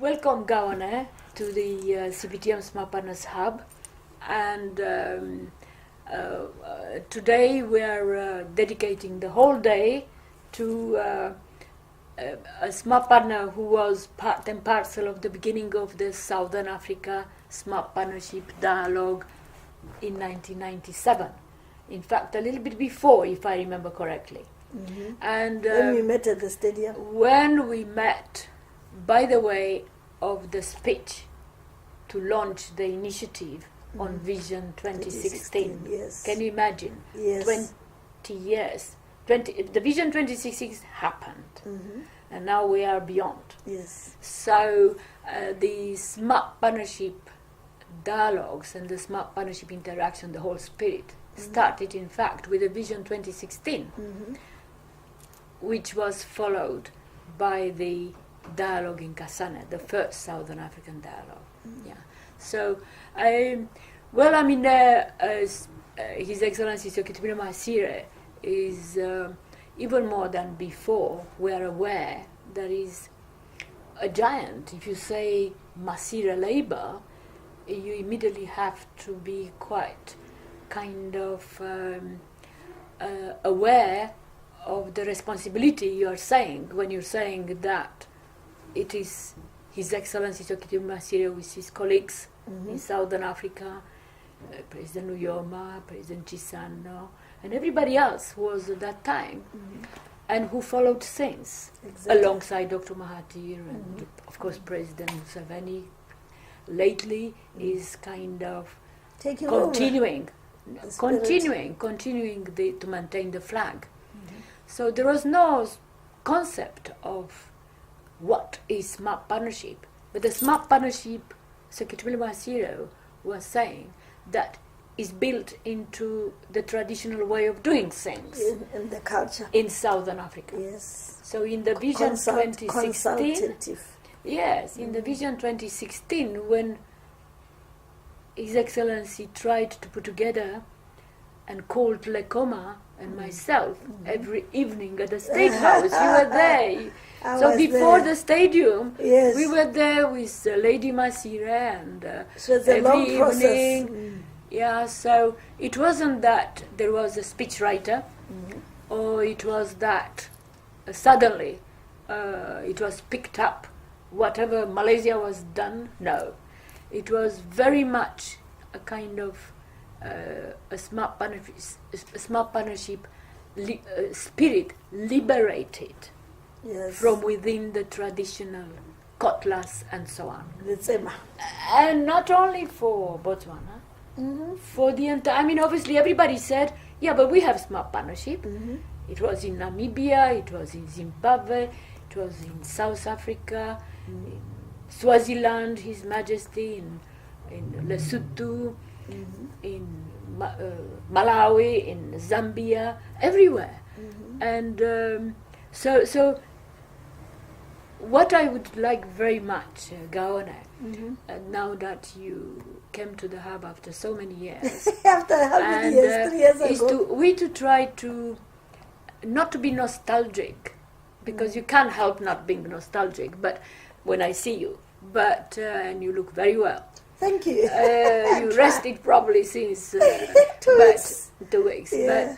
Welcome, Gaone, to the CPTM Smart Partners Hub. And today we are dedicating the whole day to a smart partner who was part and parcel of the beginning of the Southern Africa Smart Partnership Dialogue in 1997. In fact, a little bit before, if I remember correctly. Mm-hmm. And when we met at the stadium. When we met, by the way of the speech to launch the initiative on Vision 2016. Yes. Can you imagine? Yes. 20 years. The Vision 2016 happened, and now we are beyond. Yes. So the smart partnership dialogues and the smart partnership interaction, the whole spirit, started in fact with the Vision 2016, which was followed by the dialogue in Kasane, the first Southern African dialogue. Yeah. So, His Excellency Gaone Masire is even more than before. We are aware there is a giant. If you say Masire labor, you immediately have to be quite kind of aware of the responsibility you are saying when you're saying that it is His Excellency Gaone Masire with his colleagues in Southern Africa, President Uyoma, President Chisano, and everybody else who was at that time, and who followed since, alongside Dr. Mahathir and, of course, President Museveni. Lately is kind of taking continuing to maintain the flag. So there was no concept of what is smart partnership, but the smart partnership, Secretary Masire was saying, that is built into the traditional way of doing things in the culture in Southern Africa. Yes. So in the Vision 2016, consultative. Yes, in the Vision 2016, when His Excellency tried to put together and called Lekoma and myself every evening at the State House, you were there. So before the stadium, we were there with Lady Masire, and so it's a long every process. evening. Yeah, so it wasn't that there was a speechwriter, or it was that suddenly it was picked up. Whatever Malaysia was done, no. It was very much a kind of a smart partnership spirit liberated from within the traditional cutlass and so on. And not only for Botswana, for the entire, obviously everybody said, yeah, but we have smart partnership. It was in Namibia, it was in Zimbabwe, it was in South Africa, in Swaziland, His Majesty, in Lesotho, in Malawi, in Zambia, everywhere. And so what I would like very much, Gaone, now that you came to the hub after so many years, after how many years, 3 years ago, is to try to not to be nostalgic, because you can't help not being nostalgic. But when I see you, and you look very well. Thank you. You rested probably since 2 weeks. Yeah.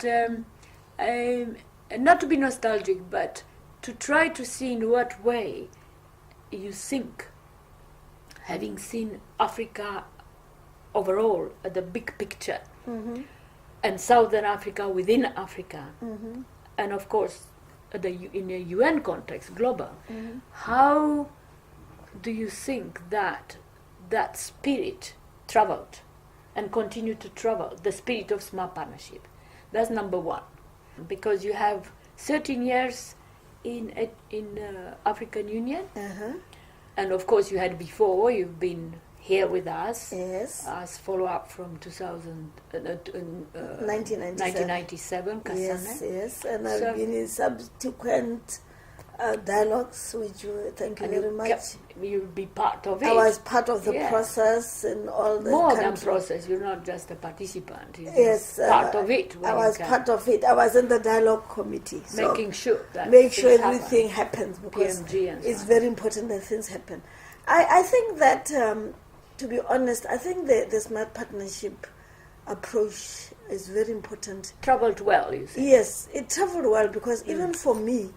But not to be nostalgic, but to try to see in what way you think, having seen Africa overall, the big picture, and Southern Africa within Africa, and of course in a UN context, global, how do you think that spirit traveled and continued to travel, the spirit of smart partnership? That's number one, because you have 13 years in African Union, and of course you had before, you've been here with us as follow-up from 1997, Kasane. Yes, and I've been in subsequent dialogues, which thank you very much. You'll be part of it. I was part of the process in all the more countries. than process. You're not just a participant. You're yes, part of it. I was part of it. I was in the dialogue committee, making sure that everything happens, because PMG and it's so very important that things happen. I think that, to be honest, I think the smart partnership approach is very important. Traveled well, you say? Yes, it traveled well because even for me,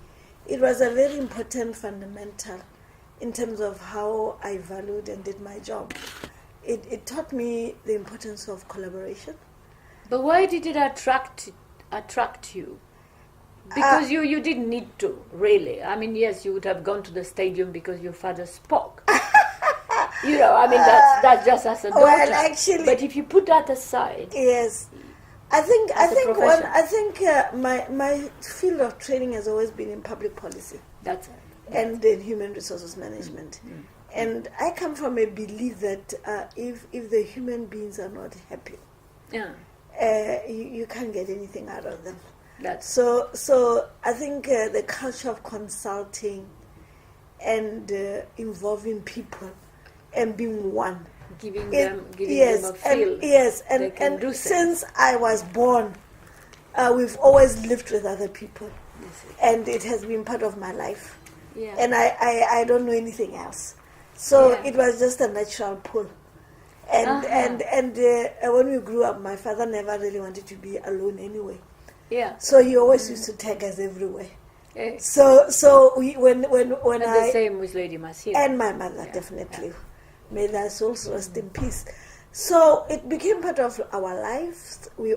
it was a very important fundamental in terms of how I valued and did my job. It taught me the importance of collaboration. But why did it attract you? Because you didn't need to, really. I mean, yes, you would have gone to the stadium because your father spoke. That's just as a daughter. Well, actually, but if you put that aside, yes, I think my field of training has always been in public policy. That's it. And in human resources management. And I come from a belief that if the human beings are not happy, you can't get anything out of them. So I think the culture of consulting and involving people and being one, giving them a feel. And since I was born, we've always lived with other people, and it has been part of my life. Yeah. And I don't know anything else. So it was just a natural pull. And when we grew up, my father never really wanted to be alone anyway. Yeah. So he always used to take us everywhere. Yeah. So when and the same with Lady Masire. And my mother, definitely. May their souls rest in peace. So it became part of our lives. We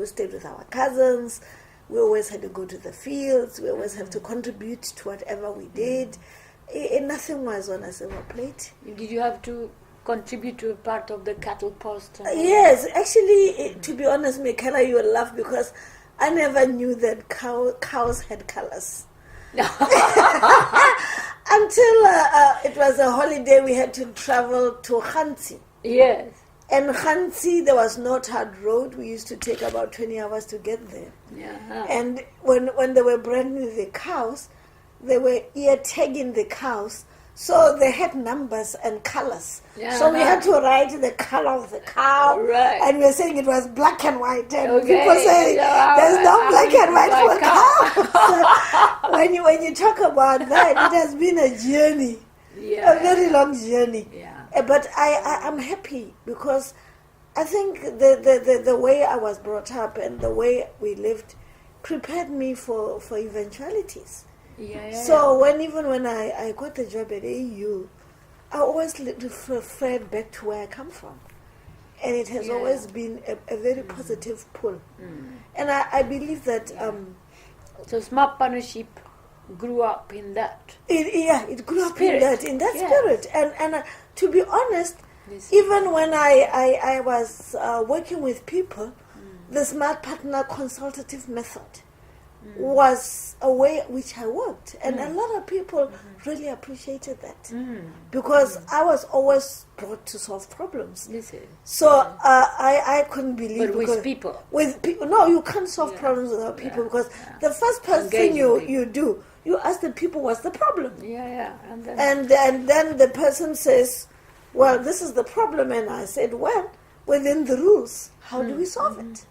stayed with our cousins. We always had to go to the fields. We always had to contribute to whatever we did. Nothing was on a silver plate. Did you have to contribute to a part of the cattle post? Yes, actually, to be honest, Michaela, you will laugh because I never knew that cows had colors. Until it was a holiday, we had to travel to Khansi. Yes. And Khansi, there was no tarred road. We used to take about 20 hours to get there. Yeah. And when they were branding the cows, they were ear tagging the cows. So they had numbers and colors. Yeah. So we had to write the color of the cow. Right. And we were saying it was black and white. And okay. people say, there's no black and white for cow. So when you talk about that, it has been a journey. Yeah. A very long journey. Yeah. But I'm happy because I think the way I was brought up and the way we lived prepared me for eventualities. So when I got the job at AU, I always referred back to where I come from. And it has always been a very positive pull. And I believe that... so smart partnership grew up in that. It grew up spirit. in that spirit. And to be honest, even when I was working with people, the smart partner consultative method was a way which I worked. And a lot of people really appreciated that. Because I was always brought to solve problems. So I couldn't believe... But with people? With people. No, you can't solve problems without people because the first thing you do, you ask the people what's the problem. And then the person says, well, this is the problem. And I said, well, within the rules, how do we solve it?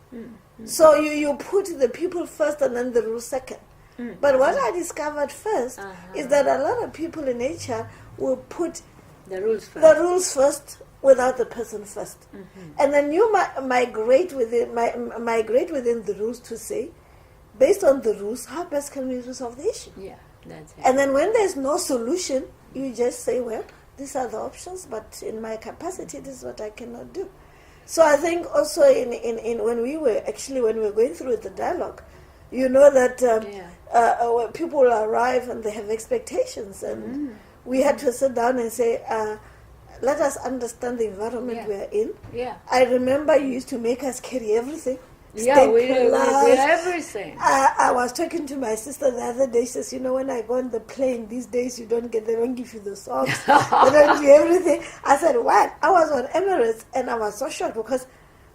So you put the people first and then the rules second. But what I discovered first is that a lot of people in HR will put the rules first without the person first. And then you migrate within the rules to say, based on the rules, how best can we resolve the issue? Yeah, that's it. And then when there's no solution, you just say, well, these are the options, but in my capacity, this is what I cannot do. So I think also when we were going through the dialogue, you know that when people arrive and they have expectations, and we had to sit down and say, let us understand the environment we are in. I remember you used to make us carry everything. We everything. I was talking to my sister the other day. She says, when I go on the plane these days, they don't give you the socks. They don't do everything. I said, what? I was on Emirates and I was so shocked because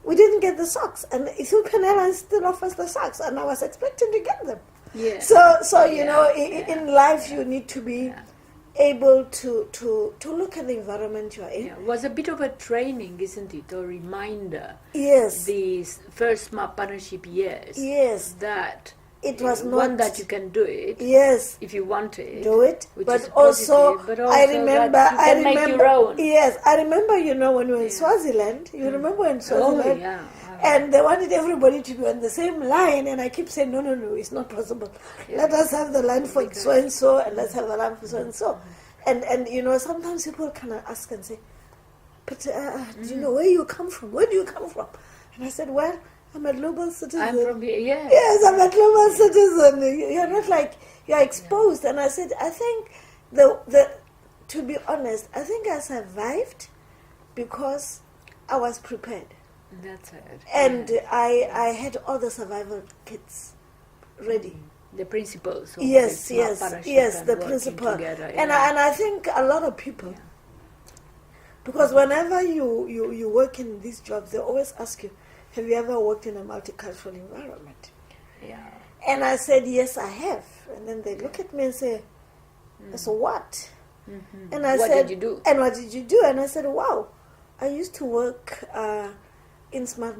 we didn't get the socks. And Ethiopian Airlines still offers the socks and I was expecting to get them. Yeah. So in life you need to be able to look at the environment you are in. It was a bit of a training, isn't it? A reminder. Yes. These first smart partnership years. Yes. That it was not one that you can do it. Yes, if you want it, do it. which But is also, positive, but I also remember, that you can make your own. Yes, I remember. When we were in Swaziland. You remember in Swaziland? Oh yeah. And they wanted everybody to be on the same line, and I keep saying, no, it's not possible. Let us have the line for so and so, and let's have the line for so and so. And sometimes people kind of ask and say, but do you know where you come from? Where do you come from? And I said, well, I'm a global citizen. I'm from here, yeah. Yes, I'm a global citizen. You're not like, you're exposed. And I said, I think, to be honest, I think I survived because I was prepared. That's it. And I had all the survival kits ready. The principles. Of Yes, the principle. Together, and I think a lot of people, because whenever you work in these jobs, they always ask you, have you ever worked in a multicultural environment? Yeah. And I said, yes, I have. And then they look at me and say, so what? Mm-hmm. And I said, what did you do? And what did you do? And I said, wow, I used to work in smart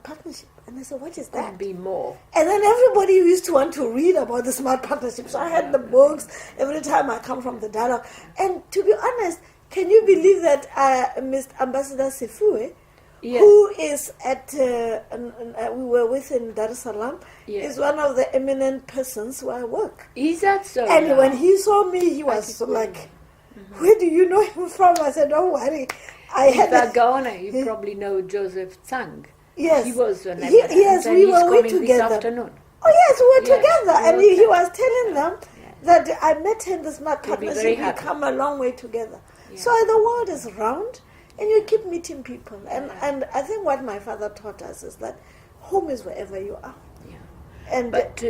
partnership. And I said, what is that? Could be more. And then everybody used to want to read about the smart partnership. So I had the books every time I come from the dialogue. And to be honest, can you believe that Mr. Ambassador Sefue, who is at, we were with in Dar es Salaam, is one of the eminent persons who I work. Is that so? And when he saw me, he was so like, where do you know him from? I said, don't worry. In Gaone, you probably know Joseph Tsang. Yes. He was an yes, we were with together. This afternoon. Oh yes, we were together. And he was telling them that I met him in the smart partnership. We come a long way together. Yeah. So the world is round and you keep meeting people. And I think what my father taught us is that home is wherever you are. Yeah. And but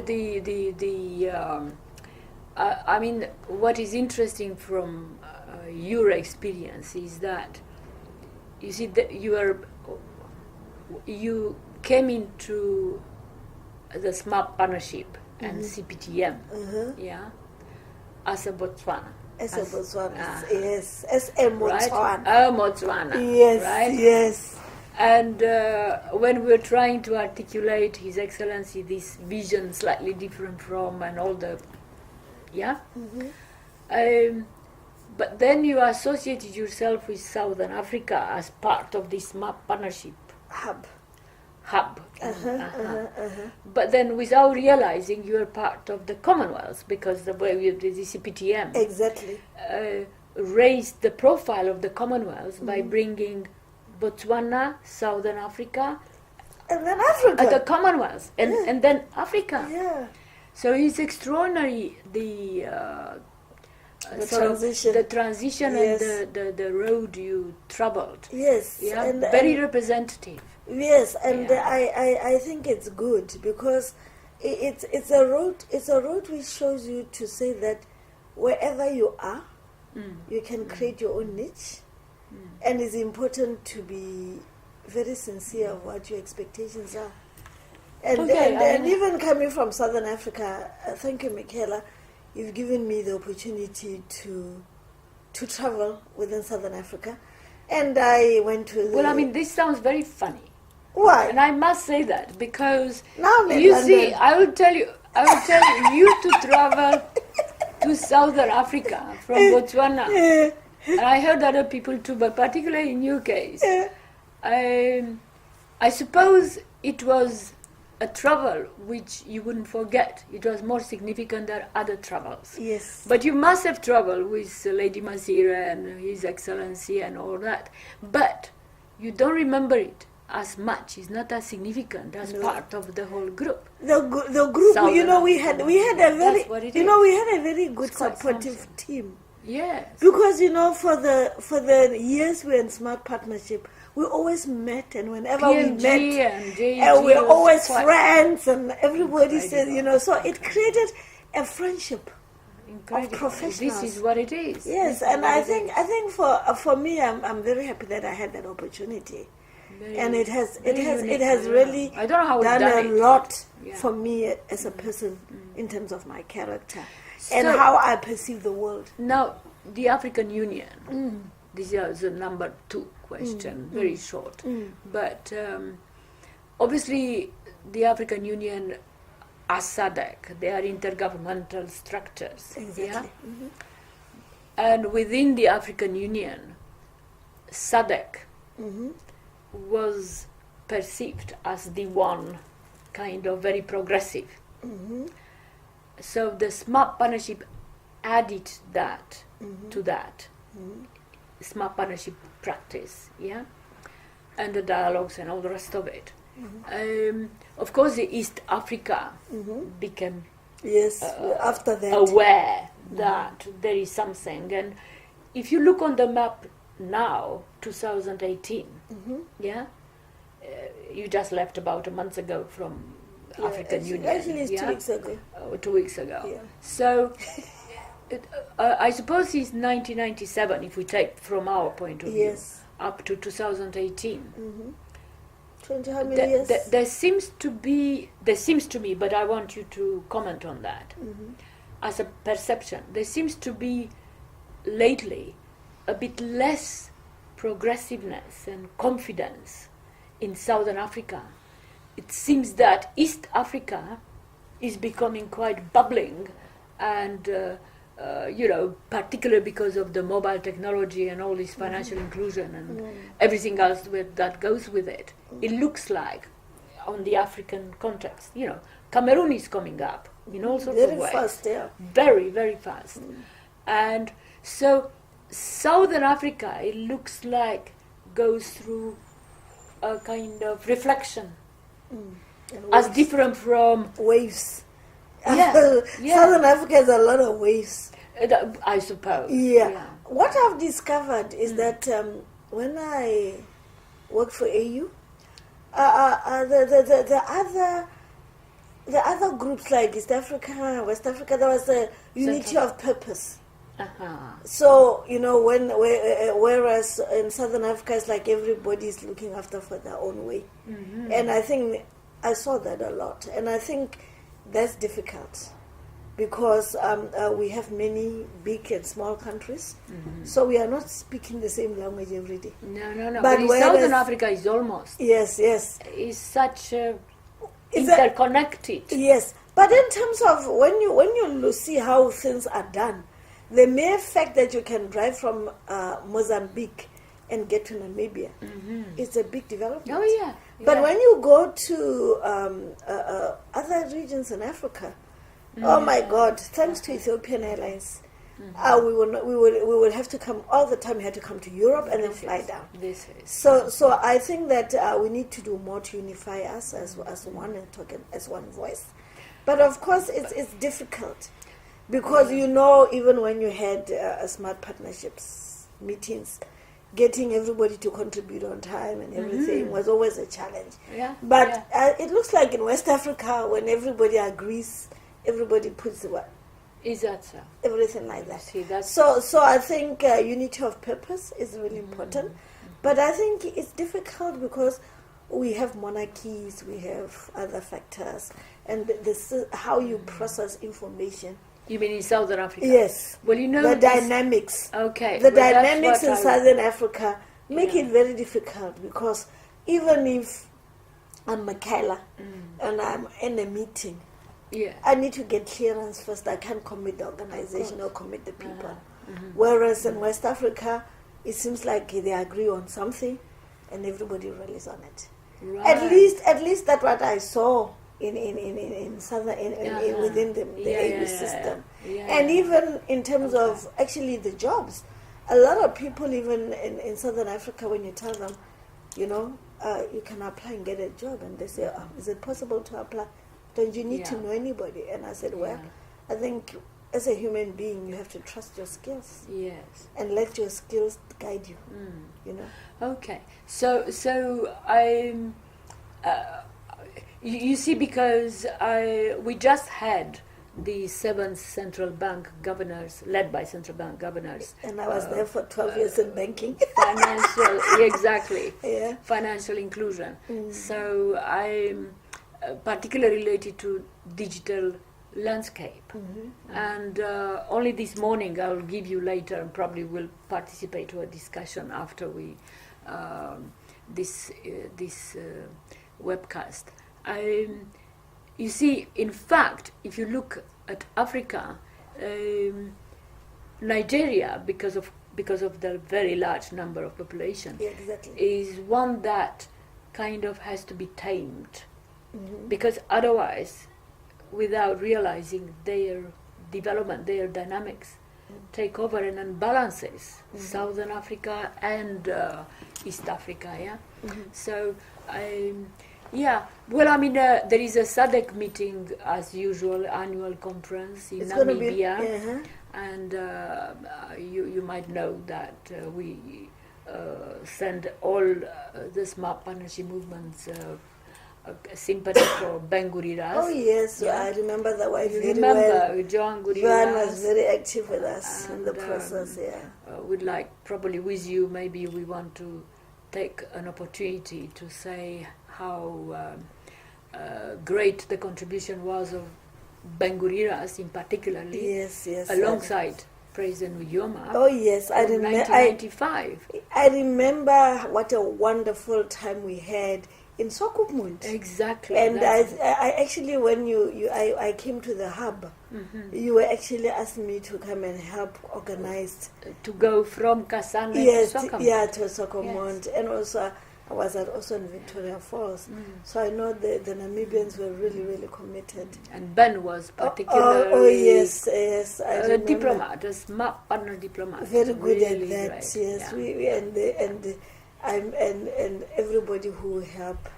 I mean, what is interesting from your experience is that you see that you came into the smart partnership and CPTM, as a Botswana. As a Botswana, yes, as a Botswana. Right? Botswana. Yes, right? Yes. And when we were trying to articulate His Excellency this vision, slightly different from and all the, but then you associated yourself with Southern Africa as part of this smart partnership hub. But then without realizing you are part of the Commonwealth, because the way the CPTM exactly raised the profile of the Commonwealth by bringing Botswana, Southern Africa, and then Africa, the Commonwealth, and then Africa. Yeah. So it's extraordinary the transition yes. and the road you traveled. Yes. Yeah. And, very representative. Yes, and I think it's good because it's a road which shows you to say that wherever you are, you can create your own niche, and it's important to be very sincere of what your expectations are. And even coming from Southern Africa, thank you, Michaela, you've given me the opportunity to travel within Southern Africa, and I went to. Well, I mean, this sounds very funny. Why? And I must say that because now you see, I will tell you to travel to Southern Africa from Botswana, and I heard other people too, but particularly in your case, I suppose it was a travel which you wouldn't forget. It was more significant than other travels. Yes. But you must have traveled with Lady Masire and His Excellency and all that, but you don't remember it as much. It's not as significant as part of the whole group. The group, Southern we had a very good supportive team. Yes. Because for the years we were in smart partnership, we always met, and whenever PMG we met, and we were always friends, and everybody said, so it created a friendship. Incredible. Of professionals. This is what it is. Yes, and I think for me, I'm very happy that I had that opportunity. And it has really I don't know how done a lot for me as a person in terms of my character and how I perceive the world. Now, the African Union, this is the number 2 question, very short. But obviously the African Union as SADC. They are intergovernmental structures. Exactly. Yeah? Mm-hmm. And within the African Union, SADC Mm-hmm. was perceived as the one kind of very progressive. Mm-hmm. So the smart partnership added that Mm-hmm. to that Mm-hmm. smart partnership practice, yeah, and the dialogues and all the rest of it. Mm-hmm. Of course, the East Africa Mm-hmm. became Yes, after that. aware that there is something, and if you look on the map now, 2018, Mm-hmm. yeah, you just left about a month ago from African Union. Actually, it's yeah? 2 weeks ago. 2 weeks ago. Yeah. So, I suppose it's 1997 if we take from our point of view Yes. up to 2018. Mm-hmm. 20 how many years? There seems to me, but I want you to comment on that. Mm-hmm. As a perception, there seems to be lately a bit less progressiveness and confidence in Southern Africa. It seems that East Africa is becoming quite bubbling, and particularly because of the mobile technology and all this financial inclusion and everything else that goes with it. It looks like, on the African context, Cameroon is coming up in all sorts Very of ways. fast, yeah. Very, very fast. And so Southern Africa, it looks like, goes through a kind of reflection, And as waves. different from, Waves. Yeah, yeah. Southern Africa has a lot of waves. I suppose. Yeah. What I've discovered is that when I worked for AU, the other groups like East Africa, West Africa, there was a unity Central. of purpose. Uh-huh. So, whereas in Southern Africa, it's like everybody's looking after for their own way. Mm-hmm. And I think I saw that a lot. And I think that's difficult because we have many big and small countries. Mm-hmm. So we are not speaking the same language every day. No. But But in whereas- Southern Africa is almost, Yes. is such Is that- interconnected. Yes. But in terms of when you see how things are done, the mere fact that you can drive from Mozambique and get to Namibia, it's a big development. Oh, yeah. But when you go to other regions in Africa, oh my God! Thanks to Ethiopian Airlines, we will have to come all the time. We had to come to Europe and then fly down. This is. So I think that we need to do more to unify us as one and talk as one voice. But of course, it's difficult because even when you had smart partnerships meetings, getting everybody to contribute on time and everything was always a challenge. Yeah. But it looks like in West Africa, when everybody agrees, everybody puts Is that so? everything like that. See, that's So I think unity of purpose is really important. But I think it's difficult because we have monarchies, we have other factors, and this is how you process information. You mean in Southern Africa? Yes. Well, The dynamics. Okay. The well, that's dynamics what in I- Southern Africa make Yeah. it very difficult because even if I'm Michaela and I'm in a meeting, Yeah. I need to get clearance first. I can't commit the organization or commit the people. Mhm. Whereas in West Africa, it seems like they agree on something and everybody relies on it. Right. At least that's what I saw in southern within the AU system. Yeah. And even in terms of actually the jobs, a lot of people even in Southern Africa, when you tell them, you can apply and get a job, and they say, is it possible to apply? Don't you need to Yeah. know anybody? And I said, well, Yeah. I think as a human being, you have to trust your skills Yes. and let your skills guide you. Mm. Okay. So I'm. You see, because we just had the 7th central bank governors, led by central bank governors. And I was there for 12 years in banking. Financial, exactly. Yeah. Financial inclusion. So I'm particularly related to digital landscape. And only this morning, I'll give you later, and probably will participate to a discussion after we this webcast. you see, in fact, if you look at Africa, Nigeria, because of the very large number of population, exactly. is one that kind of has to be tamed, because otherwise, without realizing their development, their dynamics, take over and unbalances Southern Africa and East Africa. Yeah. So, well, I mean, there is a SADC meeting as usual, annual conference in Namibia, and you might know that we send all the smart partnership movements sympathy for Ben Guriras. Oh yes, I remember that wife very remember well. Joan Guriras. Joan was very active with us in the process. We'd like, probably with you, maybe we want to take an opportunity to say how great the contribution was of Ben Guriras, in particularly, yes, alongside President Uyoma. Oh yes, I remember. 1995. I remember what a wonderful time we had in Swakopmund. Exactly. And I actually, when I came to the hub, you were actually asking me to come and help organize. To go from Kasane to Swakopmund. Yeah, to Swakopmund. Yes. And also, I was also in Victoria Falls. So I know the Namibians were really, really committed. And Ben was particularly yes, a diplomat, a smart partner diplomat. Very good really at that, great. Yes. Yeah. And everybody who helped.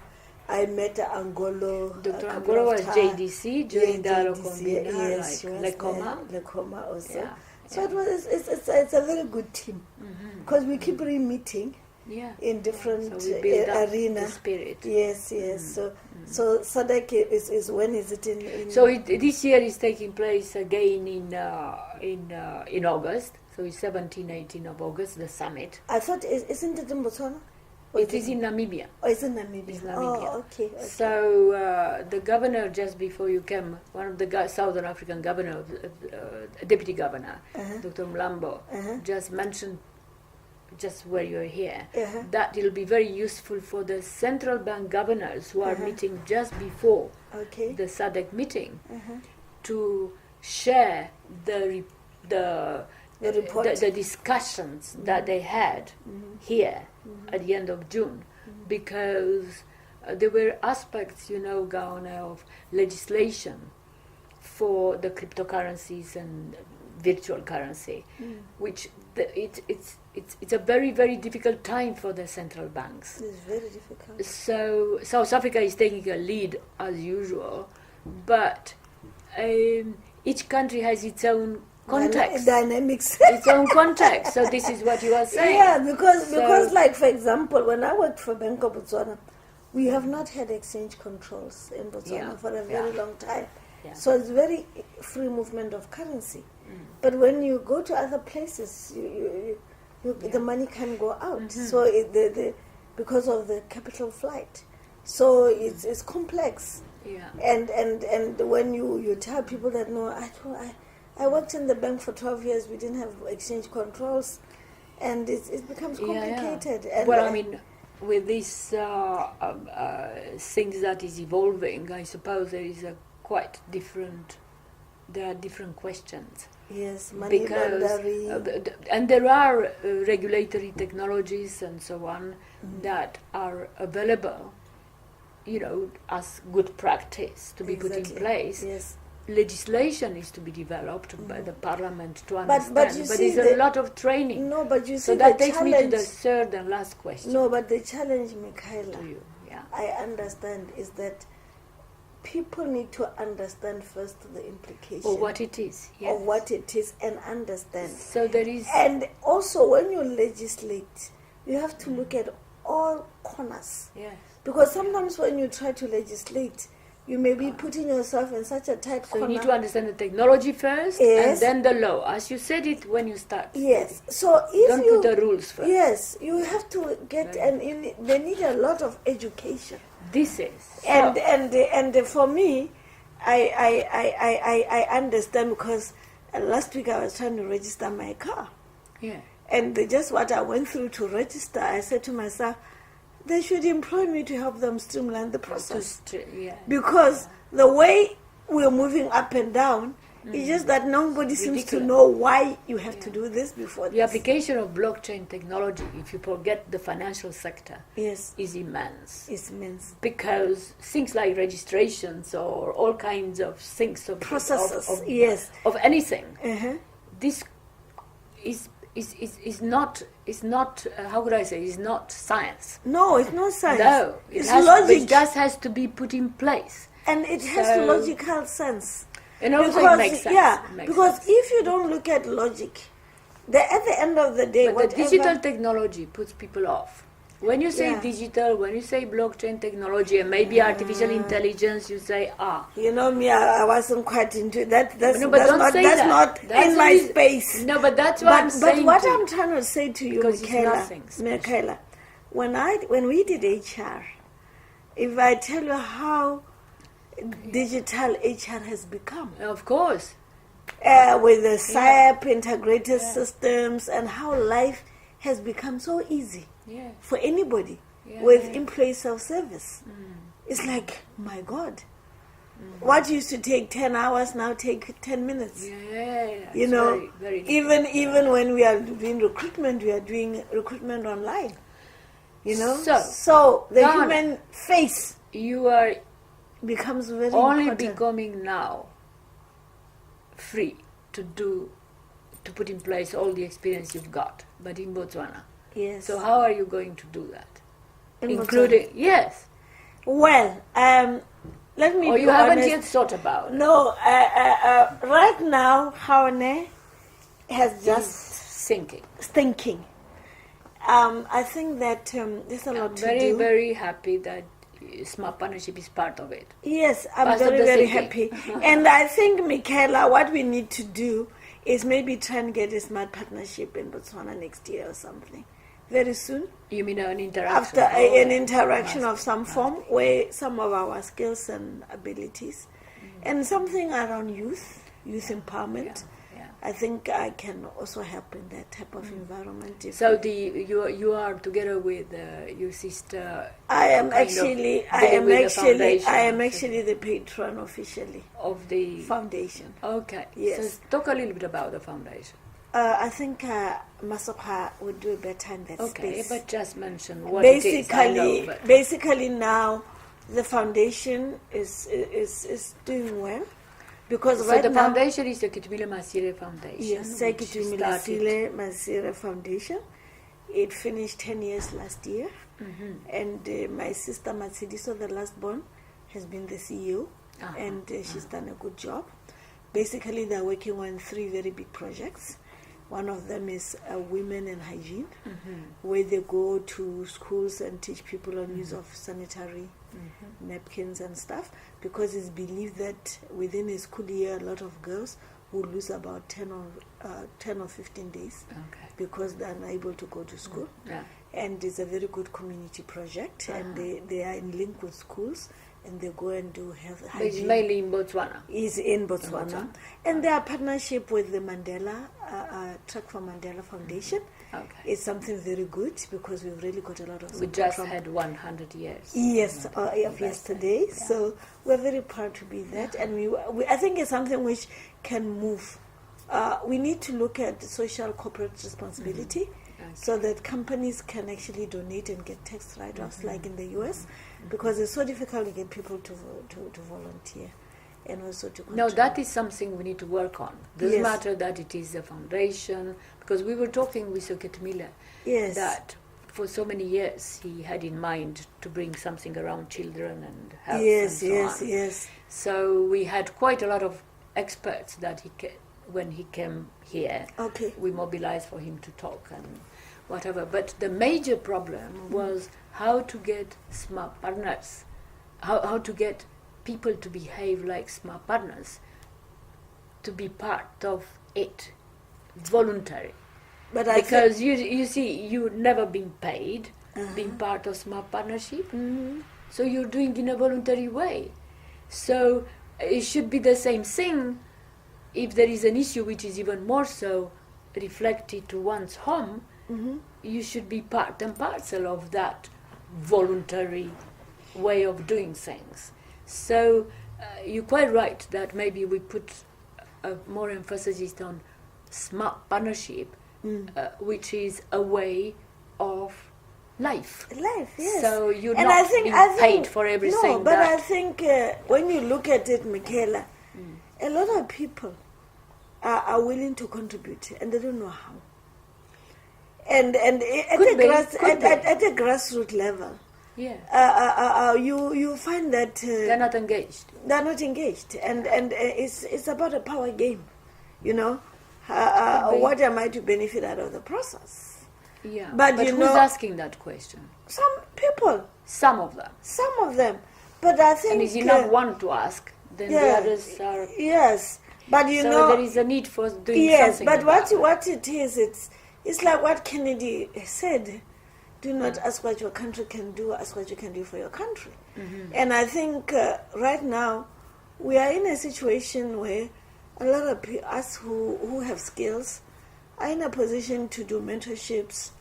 I met Angolo. Dr. Angolo was JDC during Dialogue Combina, yes, like Lekoma also. Yeah, so it's a very good team because we keep re-meeting in different arenas. Spirit. Yes. So SADC is when is it in So this year is taking place again in August. So it's 17-18 of August, the summit. I thought, isn't it in Botswana? It is in Namibia. Oh, it's in Namibia. Oh, okay. So the governor, just before you came, one of the Southern African governor, deputy governor, Dr. Mlambo, just mentioned, just where you're here, that it will be very useful for the central bank governors who are meeting just before the SADC meeting to share the discussions that they had here at the end of June, because there were aspects, Gaone, of legislation for the cryptocurrencies and virtual currency, which it's a very, very difficult time for the central banks. It's very difficult. So South Africa is taking a lead as usual, but each country has its own context, dynamics, its own context. So this is what you are saying. Yeah, because like, for example, when I worked for Bank of Botswana, we have not had exchange controls in Botswana for a very long time. Yeah. So it's very free movement of currency. But when you go to other places, the money can go out. So because of the capital flight, so it's complex. Yeah. And when you tell people that I worked in the bank for 12 years, we didn't have exchange controls, and it becomes complicated. And well, I mean, with these things that is evolving, I suppose there are different questions. Yes, money laundering. And there are regulatory technologies and so on that are available, as good practice to be put in place. Yes. Legislation is to be developed by the parliament to understand, but there's a lot of training. No, but you see, so that takes me to the third and last question. No, but the challenge, Michaela, to you, I understand, is that people need to understand first the implication of what it is, of what it is, and understand. So there is, and also when you legislate, you have to look at all corners. Yes. Because sometimes when you try to legislate, you may be putting yourself in such a tight corner. So you need to understand the technology first, and then the law, as you said it when you start. Yes. So if don't put the rules first. Yes, you have to get, they need a lot of education. This is and for me, I understand, because last week I was trying to register my car. Yeah. And just what I went through to register, I said to myself, they should employ me to help them streamline the process. Yeah. Because the way we're moving up and down, it's just that nobody seems to Ridiculous. know why you have to do this before The this. application of blockchain technology, if you forget the financial sector, Yes, is immense. it's means Because things like registrations or all kinds of things of processes. of, Yes. of anything, Uh-huh. this is not how could I say, is not science. No, it's not science. No, it's it logic, just has to be put in place. and it has So- logical sense. And also Because it makes sense. yeah, It makes because sense. if you don't look at logic, at the end of the day, But whatever, the digital technology puts people off. When you say Yeah. digital, when you say blockchain technology, and maybe artificial intelligence, you say, you know me, I wasn't quite into that. That's, No, but that's don't not say that's that. not That's in my only- space. No, but that's what I'm But saying. what to you. I'm trying to say to you, Because it's nothing special. Michaela, when we did HR, if I tell you how digital HR has become, Of course. with the SAP integrated systems, and how life has become so easy Yeah. for anybody Yeah, with yeah. employee self-service. It's like, my God, what used to take 10 hours now take 10 minutes. Yeah. You it's know, very, very even when we are doing recruitment, we are doing recruitment online. You know, So, the Gaone, human face you are becomes very only important. becoming now free to put in place all the experience you've got, but in Botswana. Yes. So how are you going to do that? In Including yes. Well, let me Or be you haven't honest. yet thought about it. No, right now, Gaone has just thinking. I think that there's a lot I'm to very, do. very happy that Smart Partnership is part of it. Yes, I'm Part of very, the very thinking. happy. And I think, Michaela, what we need to do is maybe try and get a smart partnership in Botswana next year or something. Very soon. You mean an interaction? After Oh, an yeah. interaction Must- of some must. form, where some of our skills and abilities, and something around youth empowerment, Yeah. I think I can also help in that type of environment. If So you are together with your sister. I am kind of actually dealing with the foundation I am actually the patron officially of the foundation. Okay. Yes. So talk a little bit about the foundation. I think Masokha would do better in that Okay, space. but just mention what it is. I know, but Basically now the foundation is doing well because so right the now foundation is the Gaone Masire Foundation. yes, which started- Masire Foundation. It finished 10 years last year, and my sister Matsidiso, the last born, has been the CEO, and she's done a good job. Basically, they're working on 3 very big projects. One of them is women and hygiene, where they go to schools and teach people on use of sanitary napkins and stuff, because it's believed that within a school year, a lot of girls will lose about 10 or 15 days Okay. because they're unable to go to school. Yeah. And it's a very good community project, and they are in link with schools, and they go and do health But it's hygiene. mainly in Botswana. Is in Botswana. Botswana. And their partnership with the Mandela Track for Mandela Foundation Okay. is something very good, because we've really got a lot of We support just from had 100 years. yes of Investment. yesterday. Yeah. So we're very proud to be that, and we I think it's something which can move. We need to look at social corporate responsibility. So that companies can actually donate and get tax write-offs, like in the US, because it's so difficult to get people to volunteer and also to No, contribute. that is something we need to work on. Doesn't Yes. matter that it is a foundation, because we were talking with Soket Miller Yes. that for so many years he had in mind to bring something around children and health Yes, and so yes, on. yes. So we had quite a lot of experts that when he came here, Okay. we mobilized for him to talk and whatever. But the major problem was how to get smart partners, how to get people to behave like smart partners, to be part of it, voluntary. But I Because you see, you've never been paid being part of smart partnership, so you're doing in a voluntary way. So it should be the same thing. If there is an issue which is even more so reflected to one's home, you should be part and parcel of that voluntary way of doing things. So you're quite right that maybe we put more emphasis on smart partnership, which is a way of life. Life, yes. So you're and not being paid for everything. No, but I think when you look at it, Michaela, a lot of people are willing to contribute and they don't know how. And at a grassroots level, you find that they're not engaged. They're not engaged, and it's about a power game, you know. What am I to benefit out of the process? Yeah, but who's asking that question? Some people. Some of them. Some of them, but I think. And if you not one to ask, then the others are. Yes, but you so know. there is a need for doing something. Yes, but what it is, it's like what Kennedy said. Do not ask what your country can do, ask what you can do for your country. Mm-hmm. And I think right now we are in a situation where a lot of us who have skills are in a position to do mentorships.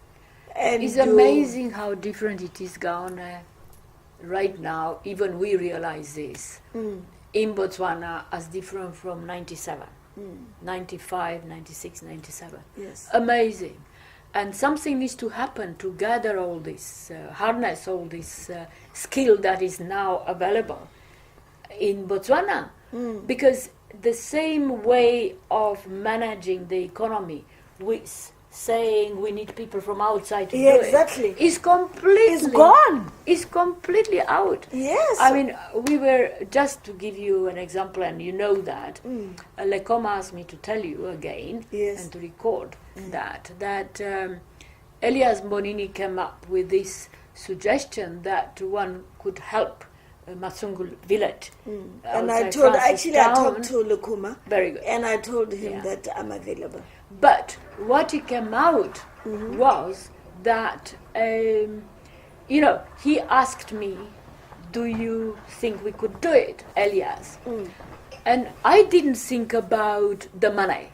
And it's amazing how different it is, Gaone. Right now, even we realize this. In Botswana, as different from 97, 95, 96, 97. Yes. Amazing. And something needs to happen to gather all this, harness all this skill that is now available in Botswana. Because the same way of managing the economy with saying we need people from outside to do exactly. it is completely... It's gone. It's completely out. Yes. I mean, we were, just to give you an example, and you know that, Lekoma asked me to tell you again and to record that Elias Mbonini came up with this suggestion that one could help Masungu village. And I talked to Lekuma. Very good. And I told him that I'm available. But what he came out was that, he asked me, do you think we could do it, Elias? And I didn't think about the money.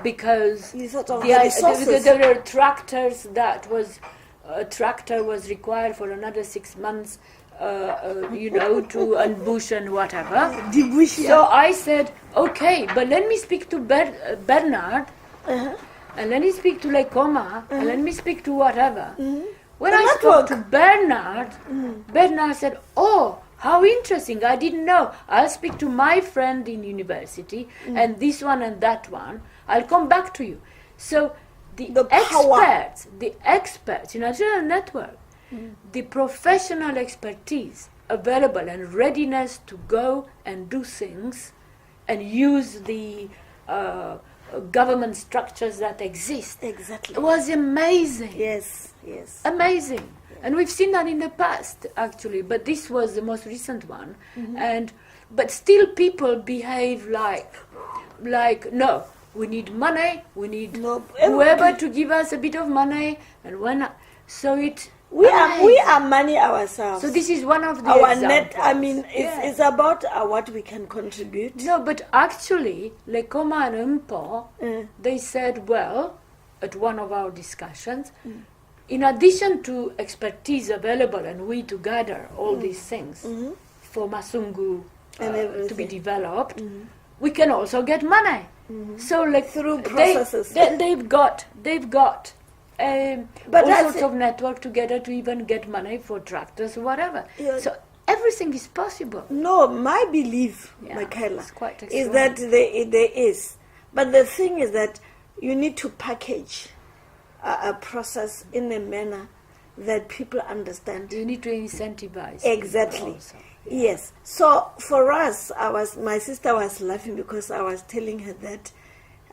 Because you thought of the resources. There were tractors a tractor was required for another 6 months, to unbush and whatever. So I said, okay, but let me speak to Bernard, and let me speak to Lekoma, and let me speak to whatever. When I spoke to Bernard, Bernard said, oh, how interesting, I didn't know. I'll speak to my friend in university, and this one and that one. I'll come back to you. So the experts in National Network, the professional expertise available and readiness to go and do things and use the government structures that exist was amazing. Yes. Amazing. And we've seen that in the past, actually, but this was the most recent one. But still people behave like no, we need money, we need whoever to give us a bit of money, and we are money ourselves. So this is one of the examples. It's about what we can contribute. No, but actually, Lekoma and Mpo, they said, well, at one of our discussions, in addition to expertise available and we to gather all these things for Masungu to be developed, we can also get money. So through processes. They've got all sorts of network together to even get money for tractors or whatever. So everything is possible. No, my belief, Michaela, is that there is. But the thing is that you need to package a process in a manner that people understand. You need to incentivize. Exactly. Yes. So for us, my sister was laughing because I was telling her that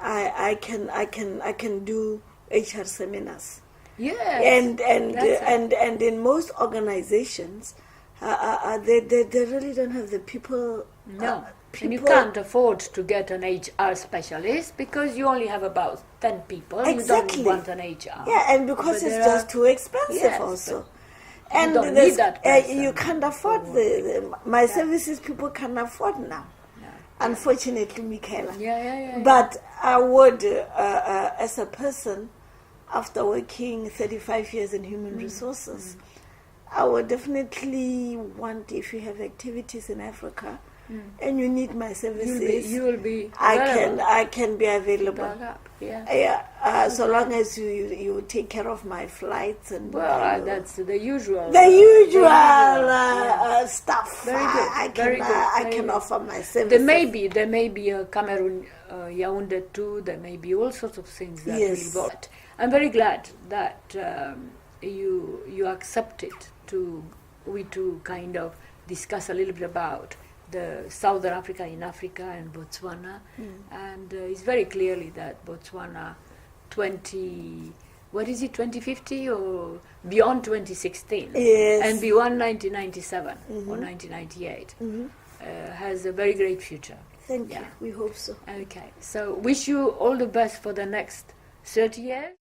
I can do HR seminars. Yes. And in most organizations, they really don't have the people. No. And you can't afford to get an HR specialist because you only have about 10 people. Exactly. You don't want an HR. Yeah, and because it's just too expensive also. And you don't need that person. You can't afford my services. People can't afford now. No. Unfortunately, Michaela. Yeah. But I would, as a person, after working 35 years in human resources, I would definitely want, if you have activities in Africa and you need my services, you will be I can be available. back up. Yeah. Yeah, so long as you take care of my flights and Well, that's the usual. stuff. Very good. I Very can good. I Very can good. offer my services. There may be a Cameroon, Yaoundé too. There may be all sorts of things that will evolve. I'm very glad that you accepted we to kind of discuss a little bit about the Southern Africa in Africa and Botswana, and it's very clearly that Botswana 2050 or beyond 2016 and beyond 1997 or 1998 has a very great future. Thank you. We hope so. Okay, so wish you all the best for the next 30 years.